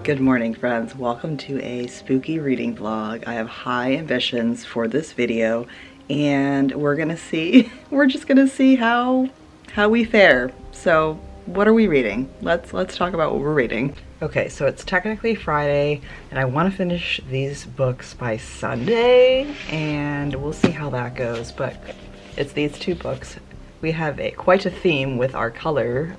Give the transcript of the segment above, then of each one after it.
Good morning, friends. Welcome to a spooky reading vlog. I have high ambitions for this video, and we're just gonna see how we fare. So what are we reading? Let's talk about what we're reading. Okay, so it's technically Friday, and I want to finish these books by Sunday, and we'll see how that goes. But it's these two books. We have quite a theme with our color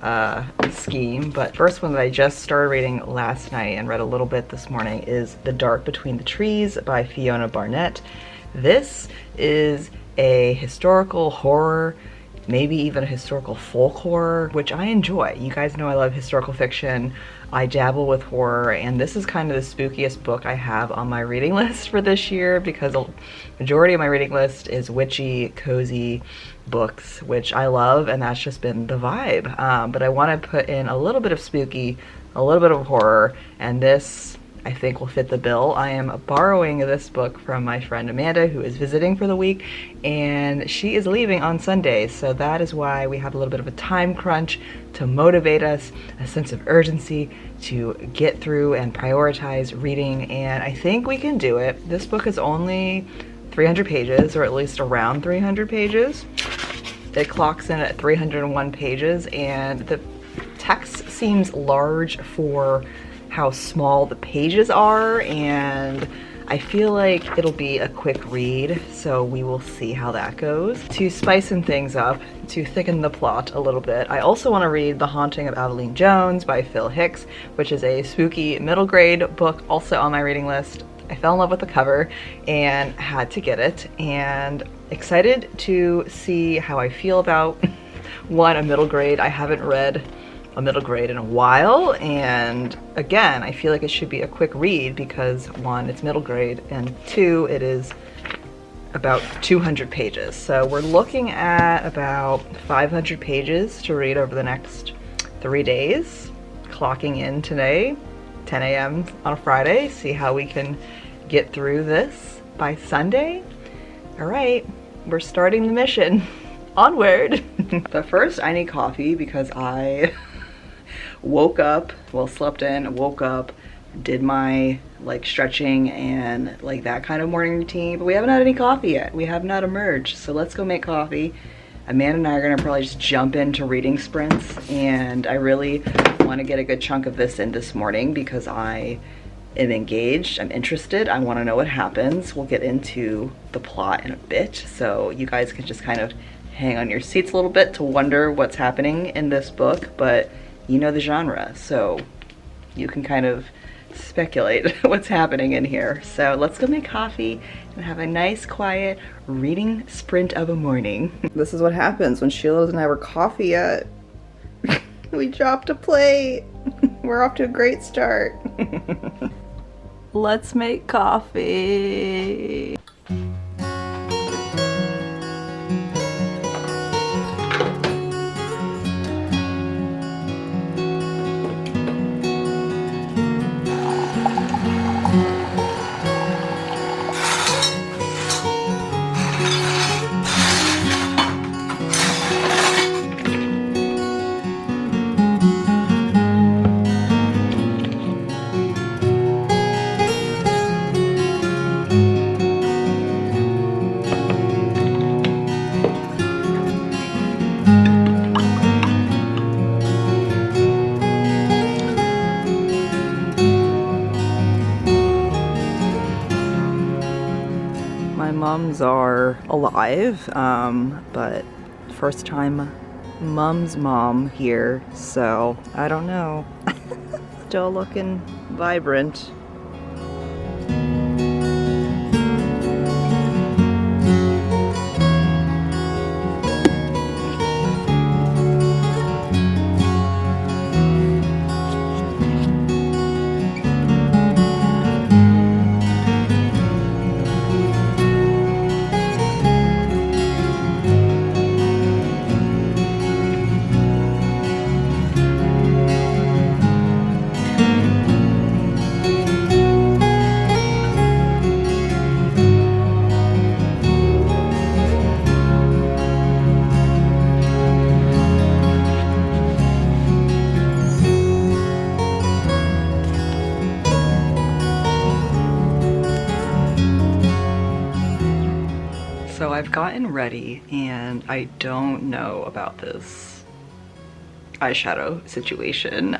scheme, but first one that I just started reading last night and read a little bit this morning is The Dark Between the Trees by Fiona Barnett. This is a historical horror, maybe even a historical folk horror, which I enjoy. You guys know I love historical fiction. I dabble with horror, and this is kind of the spookiest book I have on my reading list for this year because the majority of my reading list is witchy, cozy books, which I love, and that's just been the vibe. But I want to put in a little bit of spooky, a little bit of horror, and this I think will fit the bill. I am borrowing this book from my friend Amanda, who is visiting for the week, and she is leaving on Sunday, so that is why we have a little bit of a time crunch to motivate us, a sense of urgency to get through and prioritize reading, and I think we can do it. This book is only 300 pages, or at least around 300 pages. It clocks in at 301 pages, and the text seems large for how small the pages are, and I feel like it'll be a quick read, so we will see how that goes. To spice things up, to thicken the plot a little bit, I also want to read The Haunting of Aveline Jones by Phil Hickes, which is a spooky middle grade book also on my reading list. I fell in love with the cover and had to get it, and excited to see how I feel about a middle grade. I haven't read a middle grade in a while, and again, I feel like it should be a quick read because one, it's middle grade, and two, it is about 200 pages. So we're looking at about 500 pages to read over the next 3 days, clocking in today, 10 a.m. on a Friday, see how we can get through this by Sunday. All right, we're starting the mission. Onward. But first I need coffee because I slept in, woke up, did my stretching and that kind of morning routine, but we haven't had any coffee yet. We have not emerged, so let's go make coffee. Amanda and I are gonna probably just jump into reading sprints, and I really want to get a good chunk of this in this morning because I am engaged, I'm interested, I want to know what happens. We'll get into the plot in a bit, so you guys can just kind of hang on your seats a little bit to wonder what's happening in this book, but you know the genre, so you can kind of speculate what's happening in here. So let's go make coffee and have a nice quiet reading sprint of a morning. This is what happens when Sheila doesn't have her coffee yet. We dropped a plate. We're off to a great start. Let's make coffee. Mums are alive, but first time Mum's mom here, so I don't know. Still looking vibrant. gotten ready and I don't know about this eyeshadow situation.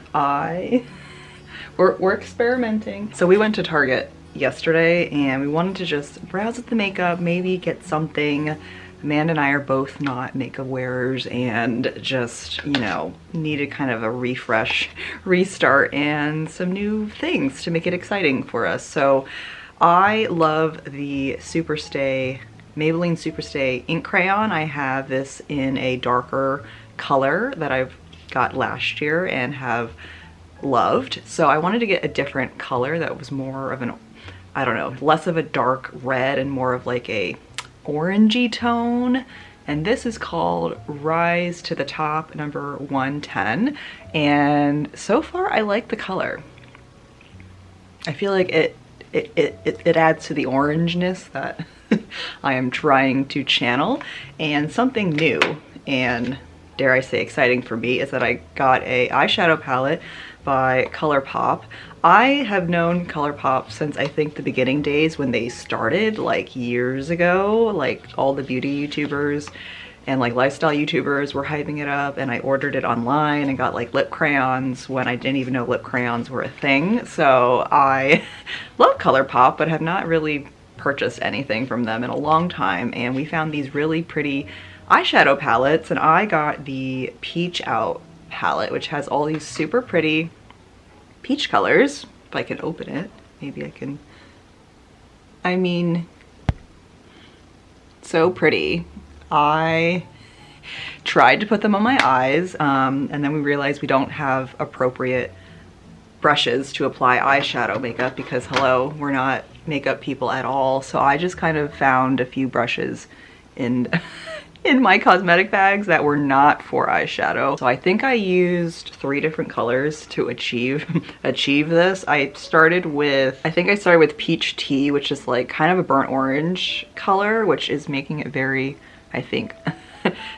We're experimenting. So we went to Target yesterday and we wanted to just browse at the makeup, maybe get something. Amanda and I are both not makeup wearers and just, you know, needed kind of a refresh, restart, and some new things to make it exciting for us. So I love the Superstay, Maybelline Superstay ink crayon. I have this in a darker color that I've got last year and have loved. So I wanted to get a different color that was more of an, I don't know, less of a dark red and more of like a orangey tone. And this is called Rise to the Top number 110. And so far I like the color. I feel like it adds to the orangeness that I am trying to channel. And something new and, dare I say, exciting for me is that I got a eyeshadow palette by ColourPop. I have known ColourPop since I think the beginning days when they started, like years ago. Like all the beauty YouTubers and like lifestyle YouTubers were hyping it up, and I ordered it online and got like lip crayons when I didn't even know lip crayons were a thing. So I love ColourPop but have not really purchased anything from them in a long time, and we found these really pretty eyeshadow palettes, and I got the Peach Out palette, which has all these super pretty peach colors. If I can open it, maybe I can. I mean, so pretty. I tried to put them on my eyes, and then we realized we don't have appropriate brushes to apply eyeshadow makeup because, hello, we're not makeup people at all. So I just kind of found a few brushes in in my cosmetic bags that were not for eyeshadow. So I think I used 3 different colors to achieve this. I think I started with Peach Tea, which is like kind of a burnt orange color, which is making it very, I think,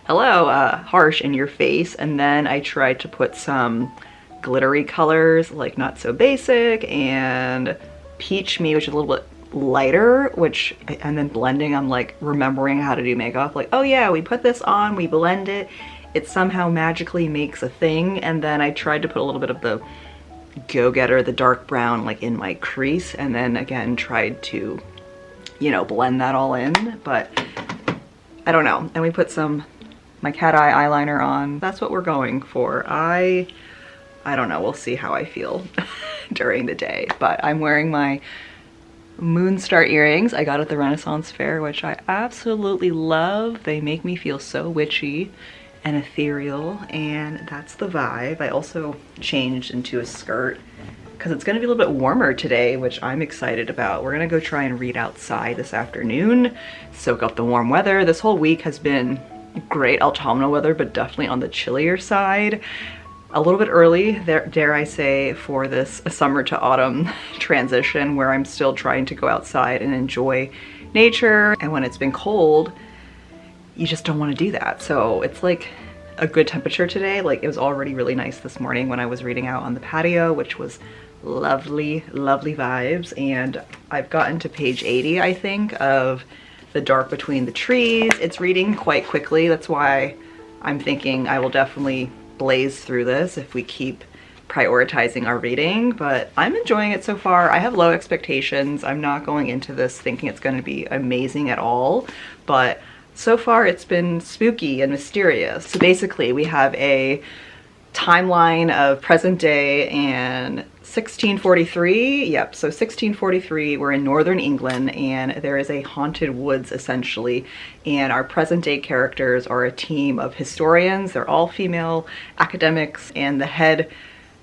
hello, harsh in your face. And then I tried to put some glittery colors like Not So Basic and Peach Me, which is a little bit lighter, and then blending, I'm like remembering how to do makeup, like, oh yeah, we put this on, we blend it, it somehow magically makes a thing. And then I tried to put a little bit of the Go-Getter, the dark brown, like in my crease, and then again tried to, you know, blend that all in, but I don't know. And we put my cat eye eyeliner on. That's what we're going for. I don't know, we'll see how I feel during the day, but I'm wearing my Moonstar earrings I got at the Renaissance Fair, which I absolutely love. They make me feel so witchy and ethereal, and that's the vibe. I also changed into a skirt because it's going to be a little bit warmer today, which I'm excited about. We're going to go try and read outside this afternoon, soak up the warm weather. This whole week has been great autumnal weather, but definitely on the chillier side. A little bit early, dare I say, for this summer to autumn transition where I'm still trying to go outside and enjoy nature. And when it's been cold, you just don't want to do that. So it's like a good temperature today. Like it was already really nice this morning when I was reading out on the patio, which was lovely, lovely vibes. And I've gotten to page 80, I think, of The Dark Between the Trees. It's reading quite quickly. That's why I'm thinking I will definitely blaze through this if we keep prioritizing our reading, but I'm enjoying it so far. I have low expectations. I'm not going into this thinking it's going to be amazing at all, but so far it's been spooky and mysterious. So basically we have a timeline of present day and 1643. Yep, so 1643, we're in northern England and there is a haunted woods essentially, and our present day characters are a team of historians. They're all female academics, and the head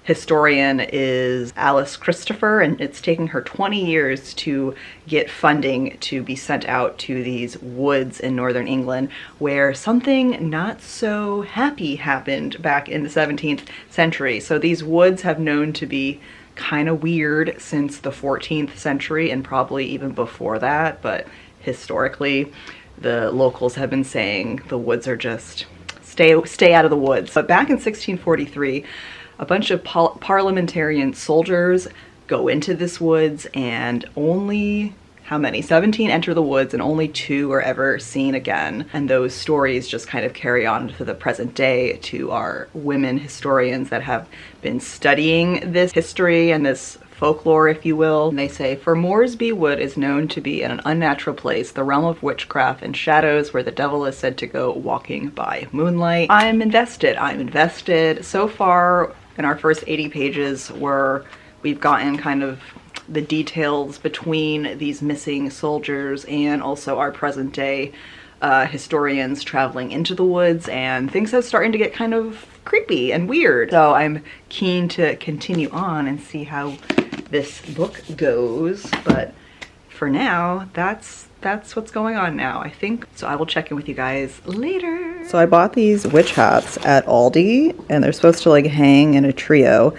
historian is Alice Christopher, and it's taking her 20 years to get funding to be sent out to these woods in northern England where something not so happy happened back in the 17th century. So these woods have known to be kind of weird since the 14th century and probably even before that, but historically the locals have been saying the woods are just stay out of the woods. But back in 1643, a bunch of parliamentarian soldiers go into this woods, and only how many? 17 enter the woods and only 2 are ever seen again. And those stories just kind of carry on to the present day to our women historians that have been studying this history and this folklore, if you will. And they say, for Moresby Wood is known to be an unnatural place, the realm of witchcraft and shadows where the devil is said to go walking by moonlight. I'm invested. I'm invested. So far in our first 80 pages we've gotten kind of the details between these missing soldiers and also our present day historians traveling into the woods, and things are starting to get kind of creepy and weird. So I'm keen to continue on and see how this book goes, but for now, that's what's going on now, I think. So I will check in with you guys later. So I bought these witch hats at Aldi, and they're supposed to like hang in a trio.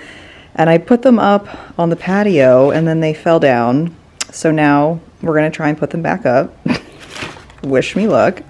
And I put them up on the patio and then they fell down. So now we're gonna try and put them back up. Wish me luck.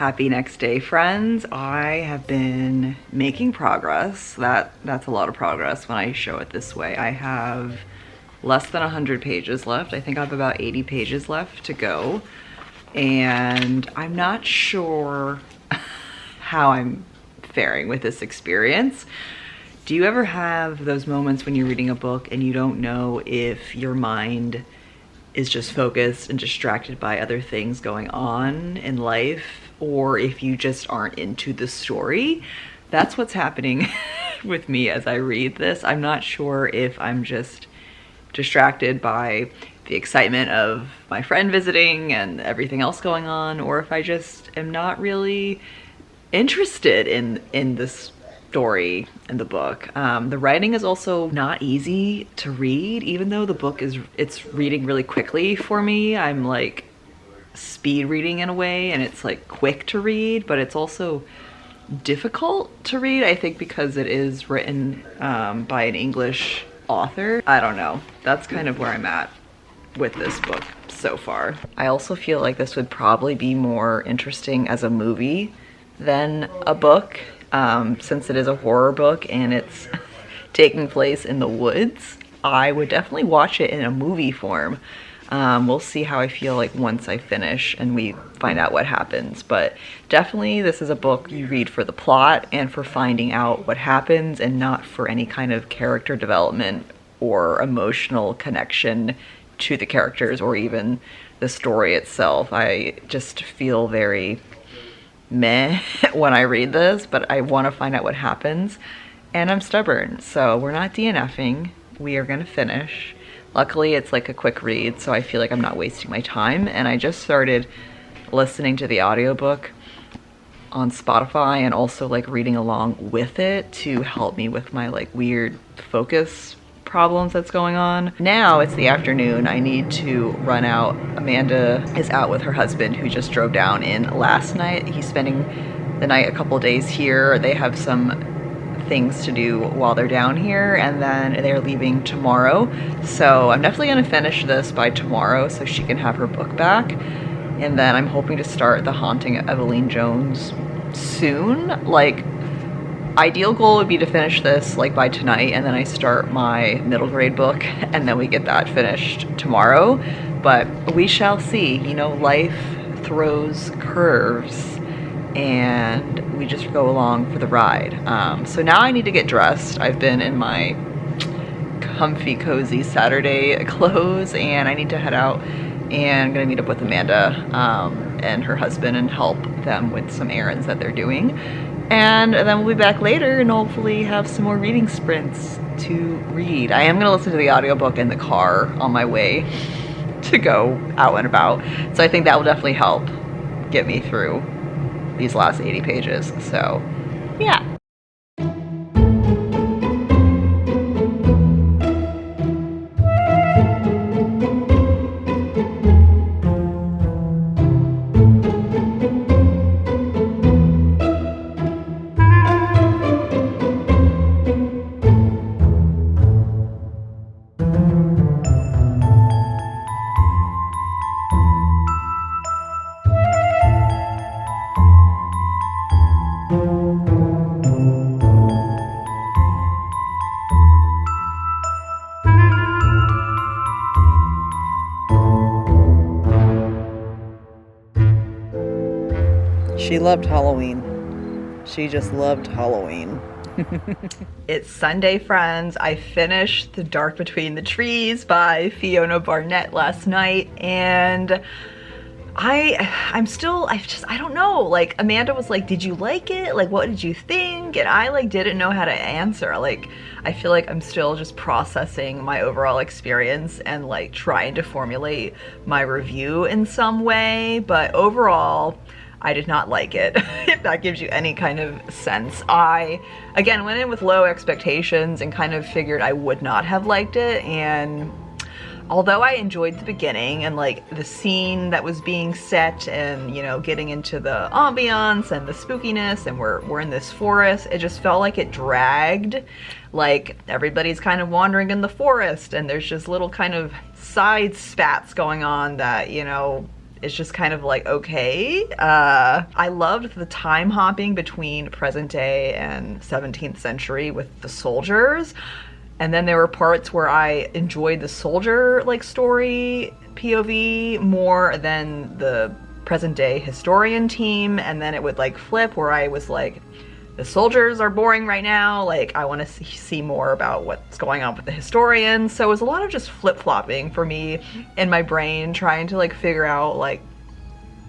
Happy next day, friends. I have been making progress. That's a lot of progress when I show it this way. I have less than 100 pages left. I think I have about 80 pages left to go. And I'm not sure how I'm faring with this experience. Do you ever have those moments when you're reading a book and you don't know if your mind is just focused and distracted by other things going on in life, or if you just aren't into the story? That's what's happening with me as I read this. I'm not sure if I'm just distracted by the excitement of my friend visiting and everything else going on, or if I just am not really interested in this story in the book. The writing is also not easy to read, even though the book it's reading really quickly for me. I'm like speed reading in a way, and it's like quick to read, but it's also difficult to read, I think, because it is written by an English author. I don't know. That's kind of where I'm at with this book so far. I also feel like this would probably be more interesting as a movie than a book, since it is a horror book and it's taking place in the woods. I would definitely watch it in a movie form. We'll see how I feel like once I finish and we find out what happens, but definitely this is a book you read for the plot and for finding out what happens, and not for any kind of character development or emotional connection to the characters or even the story itself. I just feel very meh when I read this, but I want to find out what happens, and I'm stubborn, so we're not DNFing. We are gonna finish. Luckily, it's like a quick read, so I feel like I'm not wasting my time, and I just started listening to the audiobook on Spotify and also like reading along with it to help me with my like weird focus problems that's going on. Now it's the afternoon. I need to run out. Amanda is out with her husband, who just drove down in last night. He's spending the night a couple days here. They have some things to do while they're down here, and then they're leaving tomorrow. So I'm definitely gonna finish this by tomorrow so she can have her book back. And then I'm hoping to start The Haunting of Aveline Jones soon. Like, ideal goal would be to finish this like by tonight, and then I start my middle grade book, and then we get that finished tomorrow. But we shall see. You know, life throws curves, and we just go along for the ride. So now I need to get dressed. I've been in my comfy, cozy Saturday clothes, and I need to head out, and I'm gonna meet up with Amanda and her husband and help them with some errands that they're doing. And then we'll be back later and hopefully have some more reading sprints to read. I am gonna listen to the audiobook in the car on my way to go out and about. So I think that will definitely help get me through these last 80 pages. So yeah. She loved Halloween. She just loved Halloween. It's Sunday, friends. I finished The Dark Between the Trees by Fiona Barnett last night, and I don't know. Like, Amanda was like, did you like it? Like, what did you think? And I like didn't know how to answer. Like, I feel like I'm still just processing my overall experience and like trying to formulate my review in some way, but overall, I did not like it, if that gives you any kind of sense. I, again, went in with low expectations and kind of figured I would not have liked it, and although I enjoyed the beginning and like the scene that was being set and, you know, getting into the ambiance and the spookiness, and we're in this forest, it just felt like it dragged. Like, everybody's kind of wandering in the forest and there's just little kind of side spats going on that, you know, is just kind of like, okay. I loved the time hopping between present day and 17th century with the soldiers. And then there were parts where I enjoyed the soldier like story POV more than the present day historian team. And then it would like flip where I was like, the soldiers are boring right now. Like, I want to see more about what's going on with the historians. So it was a lot of just flip-flopping for me in my brain, trying to like figure out like,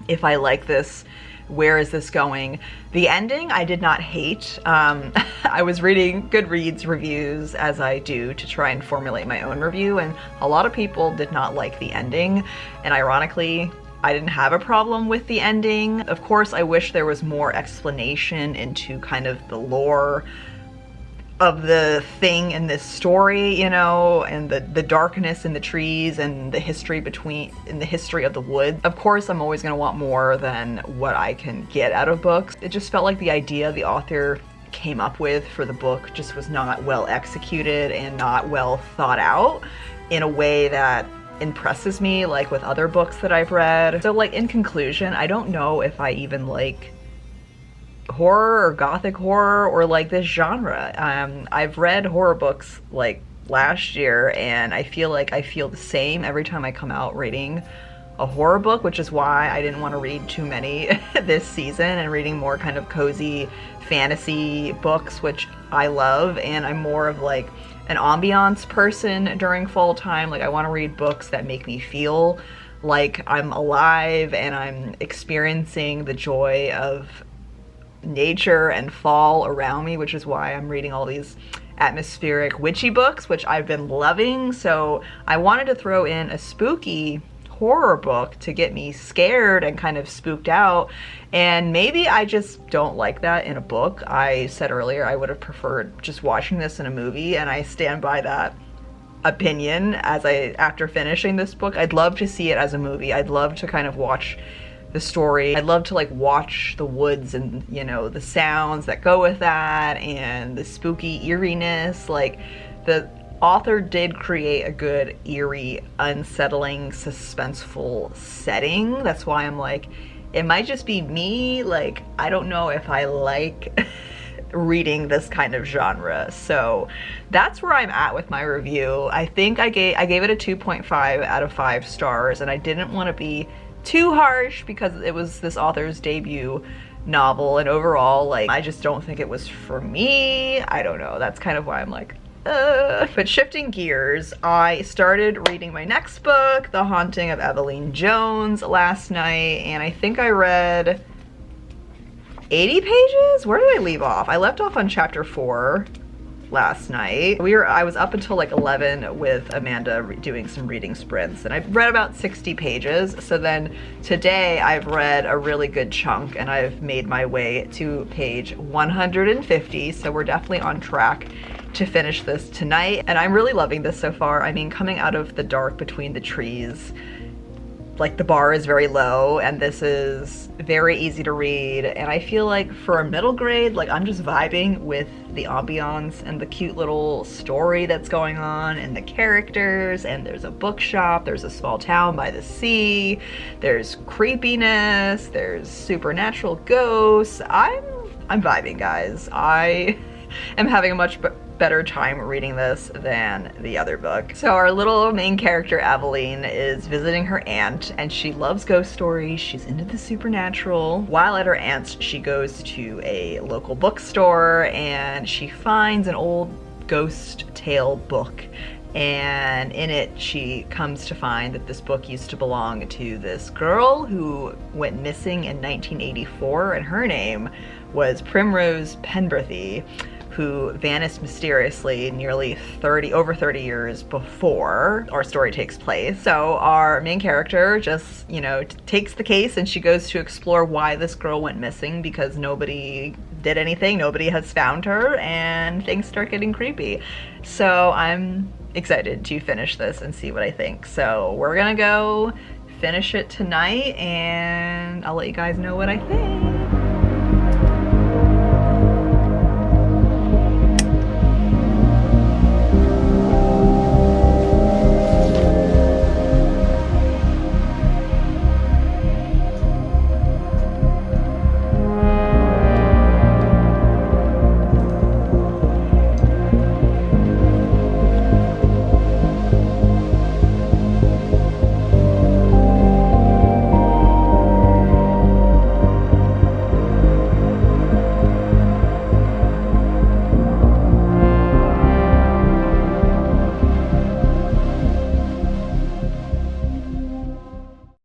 if I like this, where is this going? The ending I did not hate. I was reading Goodreads reviews, as I do, to try and formulate my own review, and a lot of people did not like the ending. And ironically, I didn't have a problem with the ending. Of course, I wish there was more explanation into kind of the lore of the thing in this story, you know, and the darkness in the trees and the history in the history of the woods. Of course, I'm always gonna want more than what I can get out of books. It just felt like the idea the author came up with for the book just was not well executed and not well thought out in a way that impresses me like with other books that I've read. So like in conclusion, I don't know if I even like horror or gothic horror or like this genre. I've read horror books like last year and I feel like I feel the same every time I come out reading a horror book, which is why I didn't want to read too many this season and reading more kind of cozy fantasy books, which I love. And I'm more of like an ambiance person during fall time. Like I want to read books that make me feel like I'm alive and I'm experiencing the joy of nature and fall around me, which is why I'm reading all these atmospheric witchy books, which I've been loving. So I wanted to throw in a spooky horror book to get me scared and kind of spooked out, and maybe I just don't like that in a book. I said earlier I would have preferred just watching this in a movie, and I stand by that opinion after finishing this book. I'd love to see it as a movie. I'd love to kind of watch the story. I'd love to like watch the woods and, you know, the sounds that go with that and the spooky eeriness. Like the author did create a good, eerie, unsettling, suspenseful setting. That's why I'm like, it might just be me. Like, I don't know if I like reading this kind of genre. So that's where I'm at with my review. I think I gave it a 2.5 out of 5 stars, and I didn't want to be too harsh because it was this author's debut novel, and overall, like, I just don't think it was for me. I don't know. That's kind of why I'm like, But shifting gears, I started reading my next book, The Haunting of Aveline Jones, last night, and I think I read 80 pages? Where did I leave off? I left off on chapter 4 last night. I was up until like 11 with Amanda doing some reading sprints, and I've read about 60 pages. So then today I've read a really good chunk and I've made my way to page 150. So we're definitely on track to finish this tonight. And I'm really loving this so far. I mean, coming out of the dark between the trees, like the bar is very low and this is very easy to read, and I feel like for a middle grade, like I'm just vibing with the ambiance and the cute little story that's going on and the characters, and there's a bookshop, there's a small town by the sea, there's creepiness, there's supernatural ghosts. I'm vibing, guys. I am having a much better time reading this than the other book. So our little main character, Aveline, is visiting her aunt, and she loves ghost stories. She's into the supernatural. While at her aunt's, she goes to a local bookstore and she finds an old ghost tale book. And in it, she comes to find that this book used to belong to this girl who went missing in 1984, and her name was Primrose Penberthy, who vanished mysteriously nearly over 30 years before our story takes place. So our main character just, you know, takes the case, and she goes to explore why this girl went missing, because nobody did anything, nobody has found her, and things start getting creepy. So I'm excited to finish this and see what I think. So we're gonna go finish it tonight, and I'll let you guys know what I think.